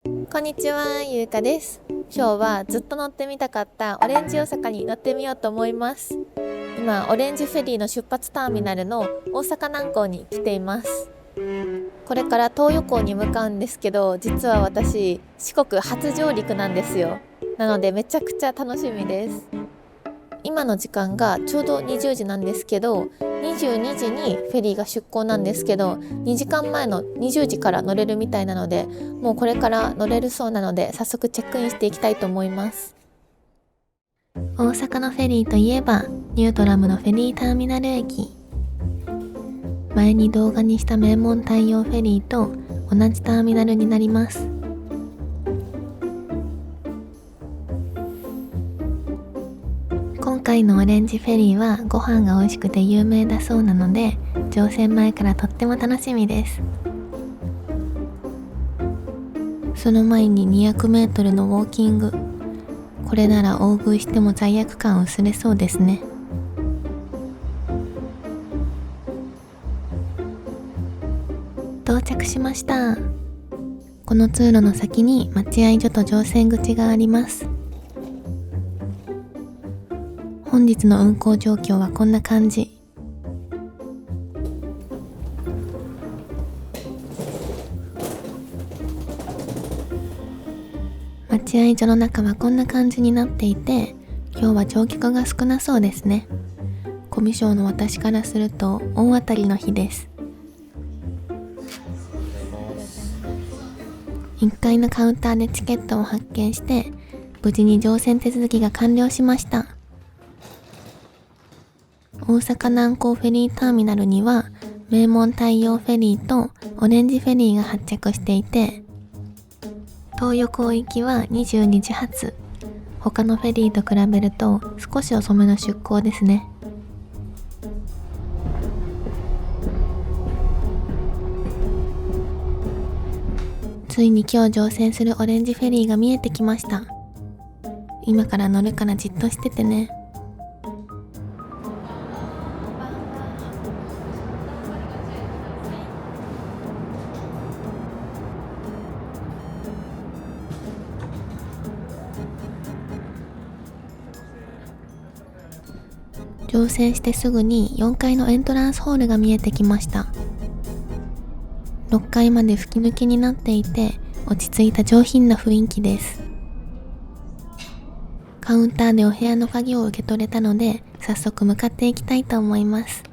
こんにちは、ゆうかです。今日はずっと乗ってみたかったオレンジ大阪に乗ってみようと思います。今、オレンジフェリーの出発ターミナルの大阪南港に来ています。これから東横に向かうんですけど、実は私、四国初上陸なんですよ。なのでめちゃくちゃ楽しみです。今の時間がちょうど20時なんですけど、22時にフェリーが出港なんですけど、2時間前の20時から乗れるみたいなので、もうこれから乗れるそうなので、早速チェックインしていきたいと思います。大阪のフェリーといえばニュートラムのフェリーターミナル駅。前に動画にした名門太陽フェリーと同じターミナルになります。今回のオレンジフェリーはご飯が美味しくて有名だそうなので、乗船前からとっても楽しみです。その前に200メートルのウォーキング。これなら大食いしても罪悪感薄れそうですね。到着しました。この通路の先に待合所と乗船口があります。本日の運行状況はこんな感じ。待合所の中はこんな感じになっていて、今日は乗客が少なそうですね。コミュ障の私からすると大当たりの日です。1階のカウンターでチケットを発券して、無事に乗船手続きが完了しました。大阪南港フェリーターミナルには名門太陽フェリーとオレンジフェリーが発着していて、東横行きは22時発。他のフェリーと比べると少し遅めの出港ですね。ついに今日乗船するオレンジフェリーが見えてきました。今から乗るからじっとしててね。乗船してすぐに4階のエントランスホールが見えてきました。6階まで吹き抜けになっていて、落ち着いた上品な雰囲気です。カウンターでお部屋の鍵を受け取れたので、早速向かっていきたいと思います。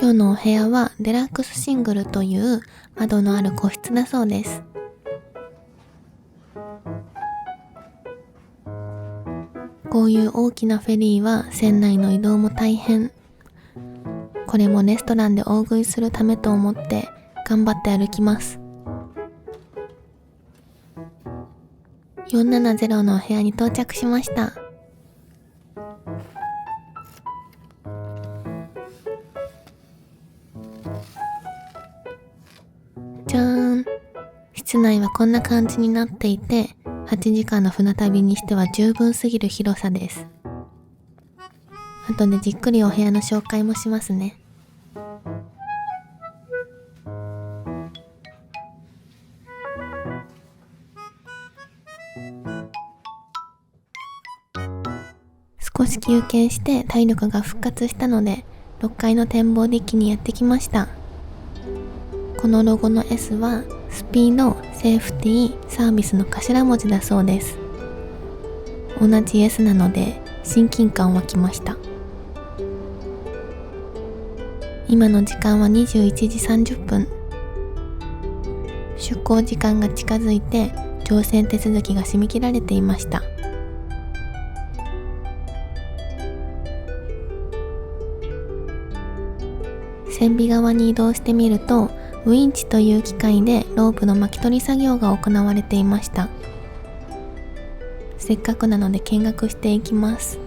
今日のお部屋はデラックスシングルという窓のある個室だそうです。こういう大きなフェリーは船内の移動も大変。これもレストランで大食いするためと思って頑張って歩きます。470のお部屋に到着しました。じゃーん。室内はこんな感じになっていて、8時間の船旅にしては十分すぎる広さです。後でじっくりお部屋の紹介もしますね。少し休憩して体力が復活したので、6階の展望デッキにやってきました。このロゴの S はスピード、セーフティー、サービスの頭文字だそうです。同じ S なので親近感湧きました。今の時間は21時30分。出港時間が近づいて乗船手続きが締め切られていました。船尾側に移動してみると、ウィンチという機械でロープの巻き取り作業が行われていました。せっかくなので見学していきます。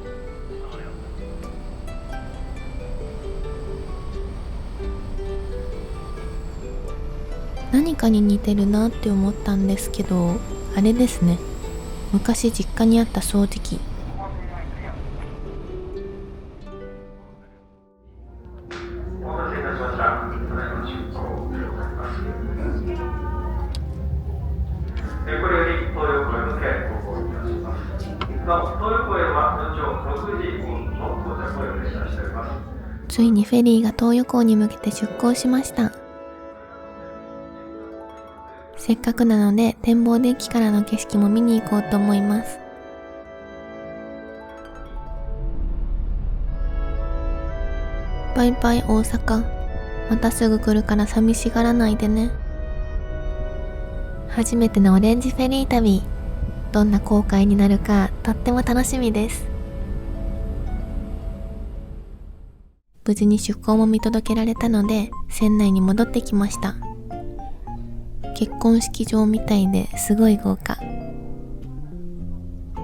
何かに似てるなって思ったんですけど、あれですね。昔実家にあった掃除機。ついにフェリーが東横港に向けて出港しました。せっかくなので展望デッキからの景色も見に行こうと思います。バイバイ大阪。またすぐ来るから寂しがらないでね。初めてのオレンジフェリー旅。どんな航海になるかとっても楽しみです。無事に出港も見届けられたので船内に戻ってきました。結婚式場みたいですごい豪華。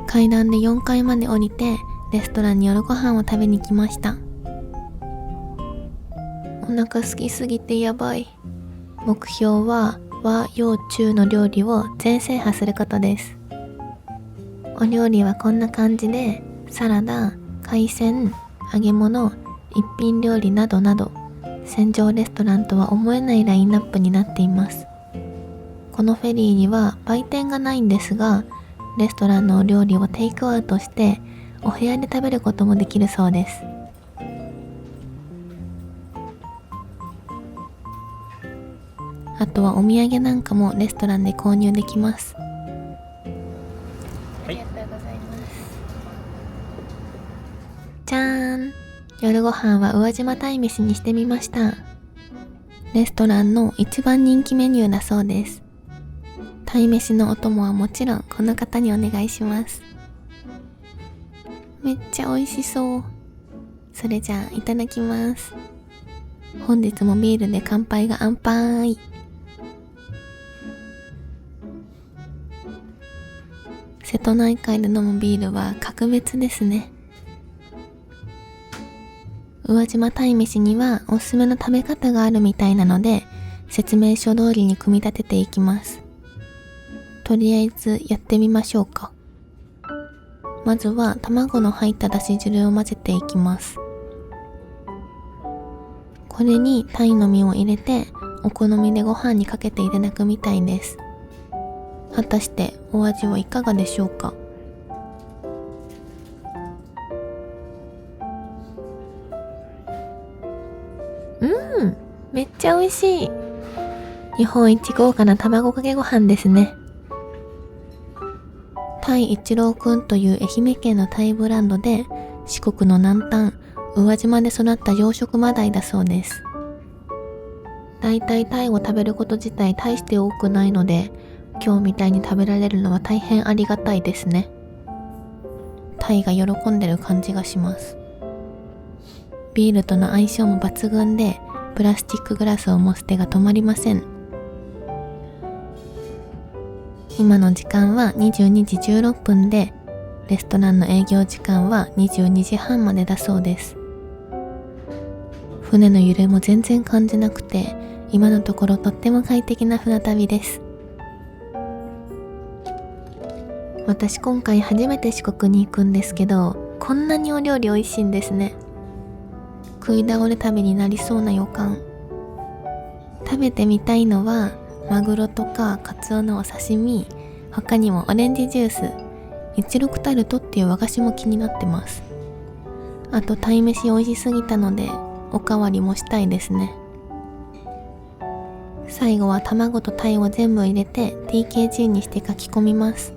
階段で4階まで降りてレストランに夜ご飯を食べに来ました。お腹空きすぎてやばい。目標は和洋中の料理を全制覇することです。お料理はこんな感じで、サラダ、海鮮、揚げ物、一品料理などなど、船上レストランとは思えないラインナップになっています。このフェリーには売店がないんですが、レストランのお料理をテイクアウトしてお部屋で食べることもできるそうです。あとはお土産なんかもレストランで購入できます。ありがとうございます。じゃーん。夜ご飯は宇和島鯛めしにしてみました。レストランの一番人気メニューだそうです。鯛めしのお供はもちろんこの方にお願いします。めっちゃ美味しそう。それじゃあいただきます。本日もビールで乾杯が乾杯。瀬戸内海で飲むビールは格別ですね。宇和島鯛めしにはおすすめの食べ方があるみたいなので、説明書通りに組み立てていきます。とりあえずやってみましょうか。まずは卵の入っただし汁を混ぜていきます。これに鯛の身を入れてお好みでご飯にかけていただくみたいです。果たしてお味はいかがでしょうか。めっちゃ美味しい。日本一豪華な卵かけご飯ですね。鯛一郎くんという愛媛県の鯛ブランドで、四国の南端宇和島で育った養殖マダイだそうです。だいたい鯛を食べること自体大して多くないので、今日みたいに食べられるのは大変ありがたいですね。鯛が喜んでる感じがします。ビールとの相性も抜群で、プラスチックグラスを持つ手が止まりません。今の時間は22時16分で、レストランの営業時間は22時半までだそうです。船の揺れも全然感じなくて、今のところとっても快適な船旅です。私今回初めて四国に行くんですけど、こんなにお料理美味しいんですね。食い倒れ旅になりそうな予感。食べてみたいのはマグロとかカツオのお刺身、他にもオレンジジュース、16タルトっていう和菓子も気になってます。あと鯛めし美味しすぎたのでおかわりもしたいですね。最後は卵と鯛を全部入れて TKG にして書き込みます。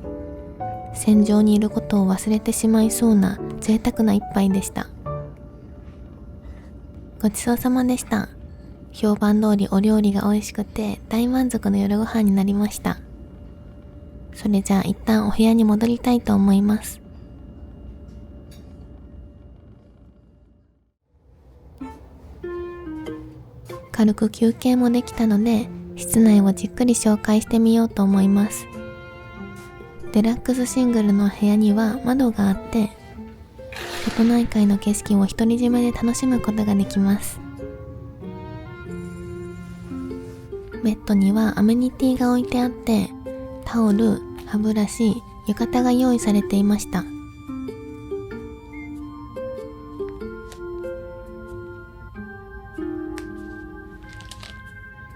船上にいることを忘れてしまいそうな贅沢な一杯でした。ごちそうさまでした。評判通りお料理が美味しくて大満足の夜ご飯になりました。それじゃあ一旦お部屋に戻りたいと思います。軽く休憩もできたので室内をじっくり紹介してみようと思います。デラックスシングルの部屋には窓があって、瀬戸内海の景色を独り占めで楽しむことができます。ベッドにはアメニティが置いてあって、タオル、歯ブラシ、浴衣が用意されていました。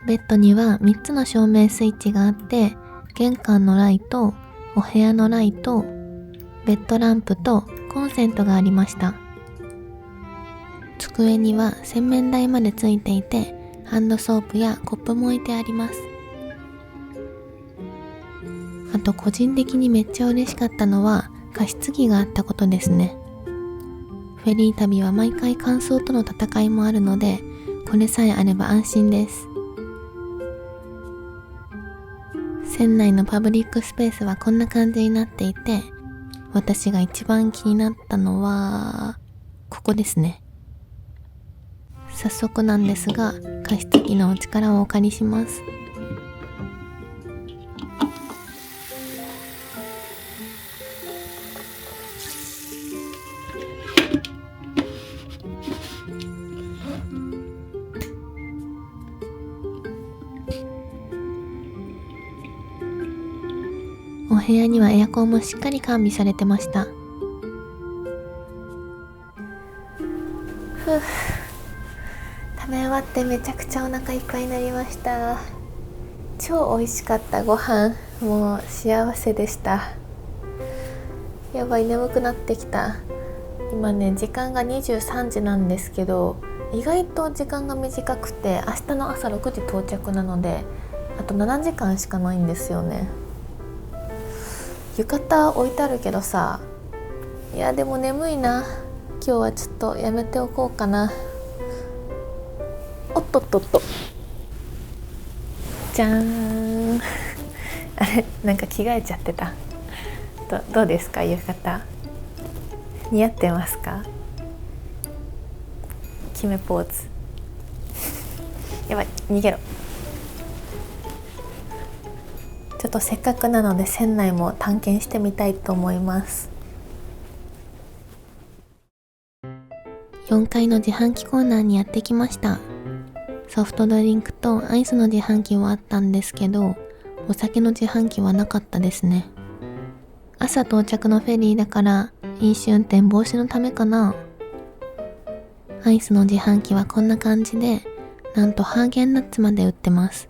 ベッドには3つの照明スイッチがあって、玄関のライト、お部屋のライト、ベッドランプとコンセントがありました。机には洗面台までついていて、ハンドソープやコップも置いてあります。あと個人的にめっちゃ嬉しかったのは加湿器があったことですね。フェリー旅は毎回乾燥との戦いもあるので、これさえあれば安心です。船内のパブリックスペースはこんな感じになっていて、私が一番気になったのはここですね。早速なんですが、加湿器のお力をお借りします。お部屋にはエアコンもしっかり完備されてました。食べ終わってめちゃくちゃお腹いっぱいになりました。超美味しかったご飯、もう幸せでした。やばい、眠くなってきた。今ね、時間が23時なんですけど、意外と時間が短くて、明日の朝6時到着なので、あと7時間しかないんですよね。浴衣置いてあるけどさ、いやでも眠いな。今日はちょっとやめておこうかな。おっとっとっと、じゃーんあれ、なんか着替えちゃってた。どうですか、浴衣似合ってますか？決めポーズやばい、逃げろ。ちょっとせっかくなので船内も探検してみたいと思います。4階の自販機コーナーにやってきました。ソフトドリンクとアイスの自販機はあったんですけど、お酒の自販機はなかったですね。朝到着のフェリーだから飲酒運転防止のためかな。アイスの自販機はこんな感じで、なんとハーゲンダッツまで売ってます。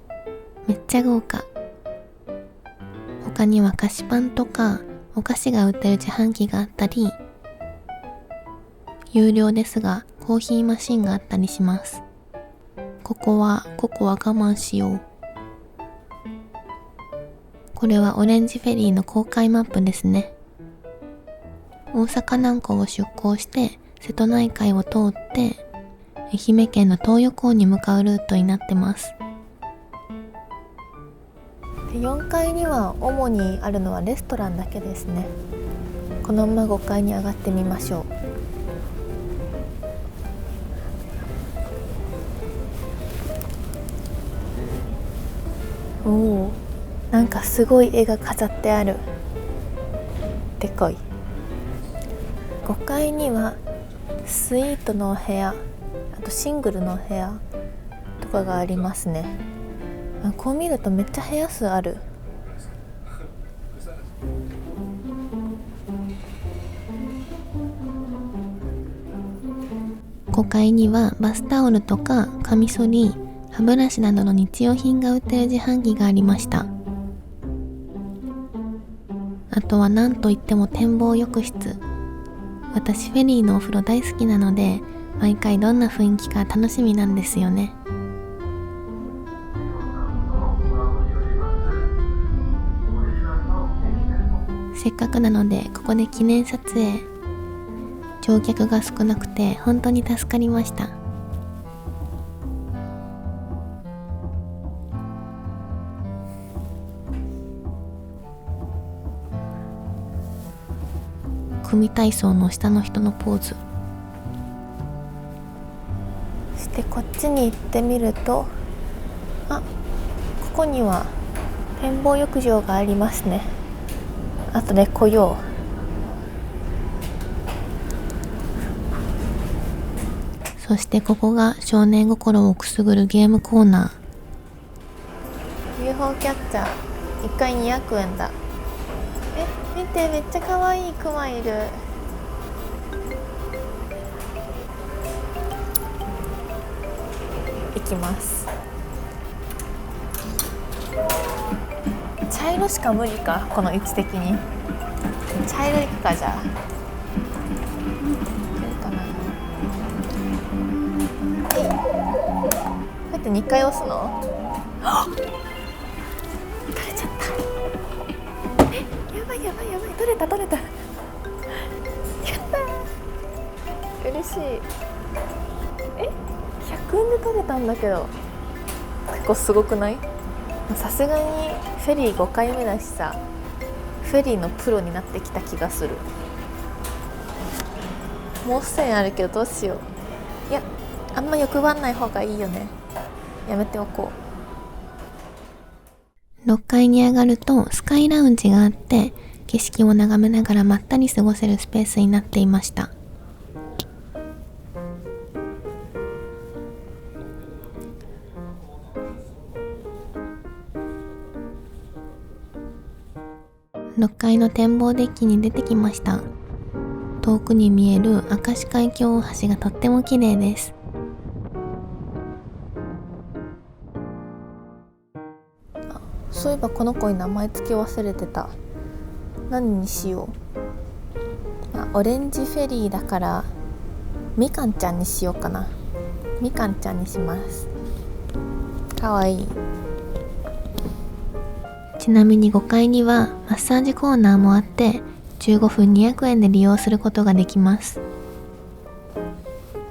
めっちゃ豪華。他には菓子パンとかお菓子が売ってる自販機があったり、有料ですがコーヒーマシンがあったりします。ここは我慢しよう。これはオレンジフェリーの公開マップですね。大阪南港を出港して瀬戸内海を通って愛媛県の東予港に向かうルートになってます。4階には主にあるのはレストランだけですね。このまま5階に上がってみましょう。おお、なんかすごい絵が飾ってある。でかい。5階にはスイートのお部屋、あとシングルの部屋とかがありますね。こう見るとめっちゃ部屋数ある。5階にはバスタオルとかカミソリ、歯ブラシなどの日用品が売ってる自販機がありました。あとはなんといっても展望浴室。私フェリーのお風呂大好きなので、毎回どんな雰囲気か楽しみなんですよね。せっかくなのでここで記念撮影。乗客が少なくて本当に助かりました。組体操の下の人のポーズ。そしてこっちに行ってみると、ここには展望浴場がありますね。後で来よう。そしてここが少年心をくすぐるゲームコーナー。 UFO キャッチャー1回200円だ。見て、めっちゃ可愛いクマいる。行きます。茶色しか無理か、この位置的に。茶色いくか。じゃあいけるかな。こうやって2回押すの？取れちゃった。やばいやばいやばい。取れた。やったー、嬉しい。100円で取れたんだけど、結構すごくない？さすがにフェリー5回目だしさ、フェリーのプロになってきた気がする。もう1000円あるけどどうしよう。いや、あんま欲張んない方がいいよね。やめておこう。6階に上がるとスカイラウンジがあって、景色を眺めながらまったり過ごせるスペースになっていました。6階の展望デッキに出てきました。遠くに見える明石海峡大橋がとっても綺麗です。そういえばこの子に名前付け忘れてた。何にしよう。オレンジフェリーだからみかんちゃんにしようかな。みかんちゃんにします。かわいい。ちなみに5階にはマッサージコーナーもあって、15分200円で利用することができます。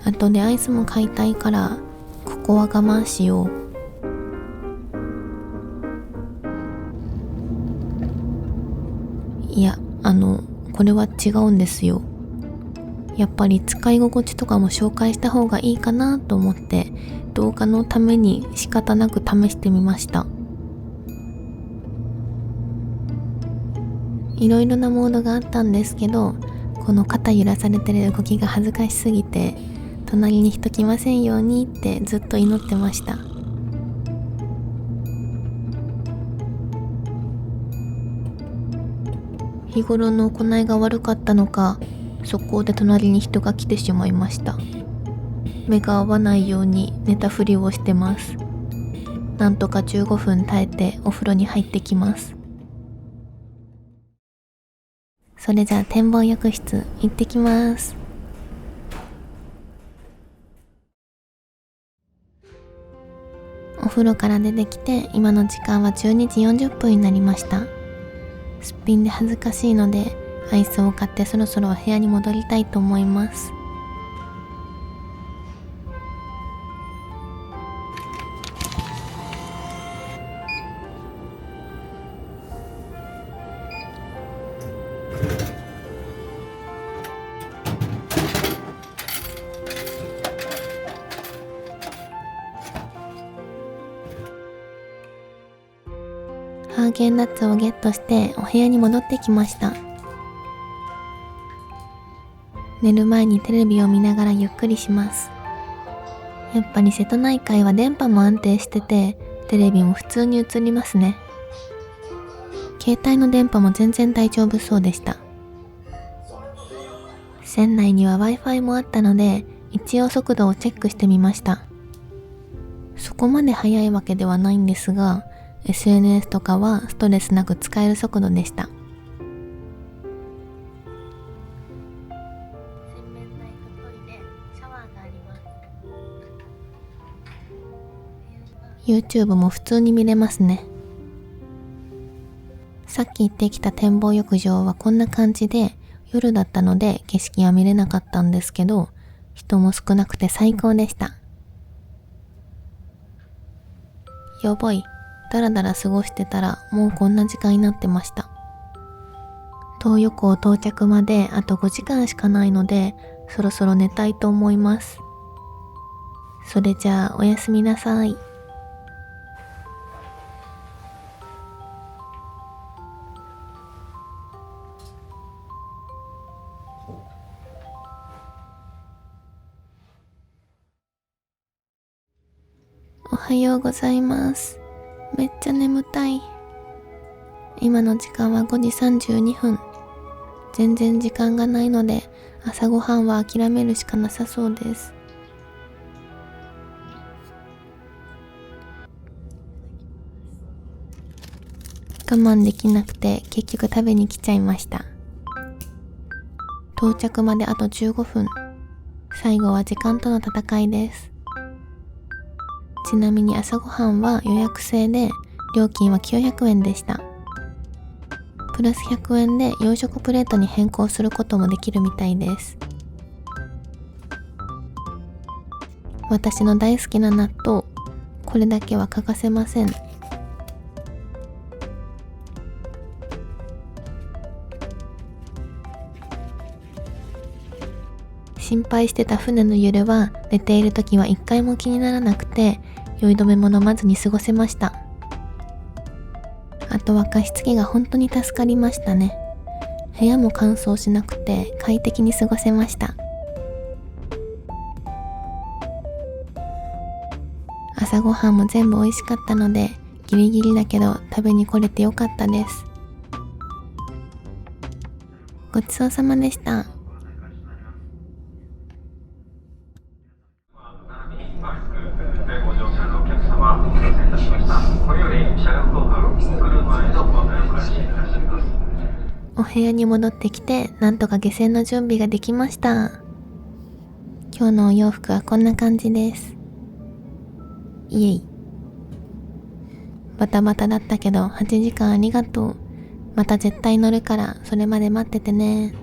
あとでアイスも買いたいから、ここは我慢しよう。いや、これは違うんですよ。やっぱり使い心地とかも紹介した方がいいかなと思って、動画のために仕方なく試してみました。いろいろなモードがあったんですけど、この肩揺らされてる動きが恥ずかしすぎて、隣に人来ませんようにってずっと祈ってました。日頃の行いが悪かったのか、速攻で隣に人が来てしまいました。目が合わないように寝たふりをしてます。なんとか15分耐えてお風呂に入ってきます。それじゃあ展望浴室行ってきます。お風呂から出てきて、今の時間は12時40分になりました。すっぴんで恥ずかしいので、アイスを買ってそろそろお部屋に戻りたいと思います。ハーゲンダッツをゲットしてお部屋に戻ってきました。寝る前にテレビを見ながらゆっくりします。やっぱり瀬戸内海は電波も安定してて、テレビも普通に映りますね。携帯の電波も全然大丈夫そうでした。船内には Wi-Fi もあったので、一応速度をチェックしてみました。そこまで速いわけではないんですが、SNS とかはストレスなく使える速度でした。YouTube も普通に見れますね。さっき行ってきた展望浴場はこんな感じで、夜だったので景色は見れなかったんですけど、人も少なくて最高でした。やばい、だらだら過ごしてたらもうこんな時間になってました。東横到着まであと5時間しかないので、そろそろ寝たいと思います。それじゃあおやすみなさい。おはようございます。めっちゃ眠たい。今の時間は5時32分。全然時間がないので、朝ごはんは諦めるしかなさそうです。我慢できなくて結局食べに来ちゃいました。到着まであと15分。最後は時間との戦いです。ちなみに朝ごはんは予約制で料金は900円でした。プラス100円で洋食プレートに変更することもできるみたいです。私の大好きな納豆、これだけは欠かせません。心配してた船の揺れは寝ている時は一回も気にならなくて、酔い止めも飲まずに過ごせました。あとは加湿器が本当に助かりましたね。部屋も乾燥しなくて快適に過ごせました。朝ごはんも全部美味しかったので、ギリギリだけど食べに来れてよかったです。ごちそうさまでした。お部屋に戻ってきて、なんとか下船の準備ができました。今日のお洋服はこんな感じです。イエイ。バタバタだったけど8時間ありがとう。また絶対乗るからそれまで待っててね。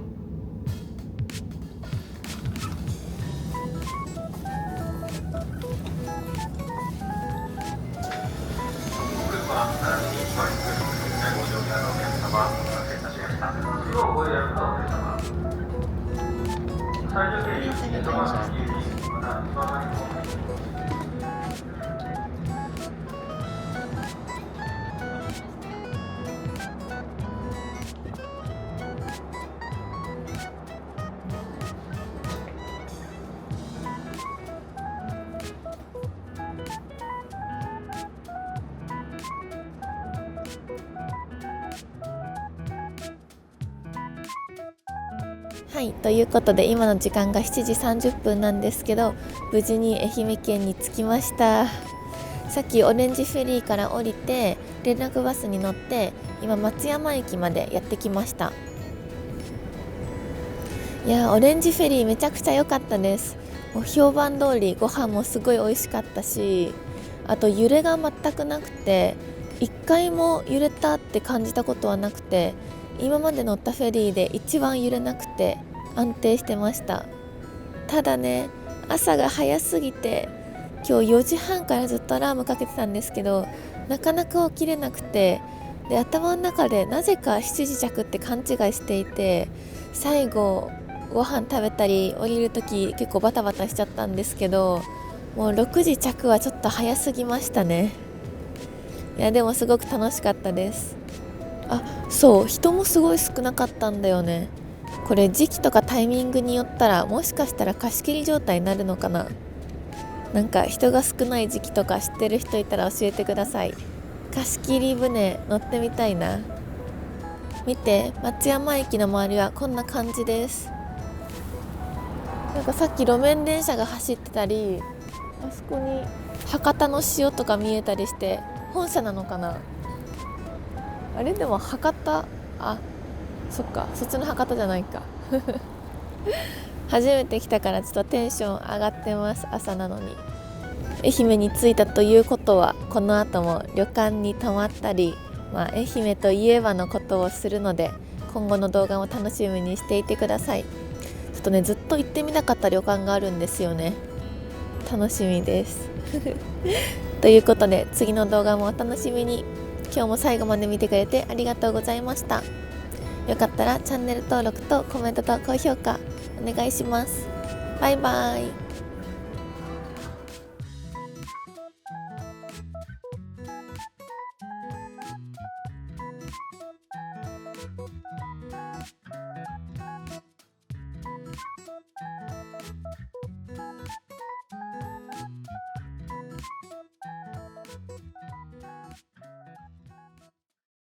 はい、ということで今の時間が7時30分なんですけど、無事に愛媛県に着きました。さっきオレンジフェリーから降りて連絡バスに乗って今松山駅までやってきました。いや、オレンジフェリーめちゃくちゃ良かったです。もう評判通りご飯もすごい美味しかったし、あと揺れが全くなくて、一回も揺れたって感じたことはなくて、今まで乗ったフェリーで一番揺れなくて安定してました。ただね、朝が早すぎて今日4時半からずっとアラームかけてたんですけど、なかなか起きれなくて、で頭の中でなぜか7時着って勘違いしていて、最後ご飯食べたり降りるとき結構バタバタしちゃったんですけど、もう6時着はちょっと早すぎましたね。いやでもすごく楽しかったです。あ、そう、人もすごい少なかったんだよね。これ時期とかタイミングによったらもしかしたら貸し切り状態になるのかな。なんか人が少ない時期とか知ってる人いたら教えてください。貸し切り船乗ってみたいな。見て、松山駅の周りはこんな感じです。なんかさっき路面電車が走ってたり、あそこに博多の塩とか見えたりして、本社なのかな。あれでも博多、あ、そっか、そっちの博多じゃないか初めて来たからちょっとテンション上がってます。朝なのに。愛媛に着いたということは、この後も旅館に泊まったり、愛媛といえばのことをするので、今後の動画も楽しみにしていてください。ちょっとね、ずっと行ってみたかった旅館があるんですよね。楽しみですということで、次の動画もお楽しみに。今日も最後まで見てくれてありがとうございました。よかったらチャンネル登録とコメントと高評価お願いします。バイバイ。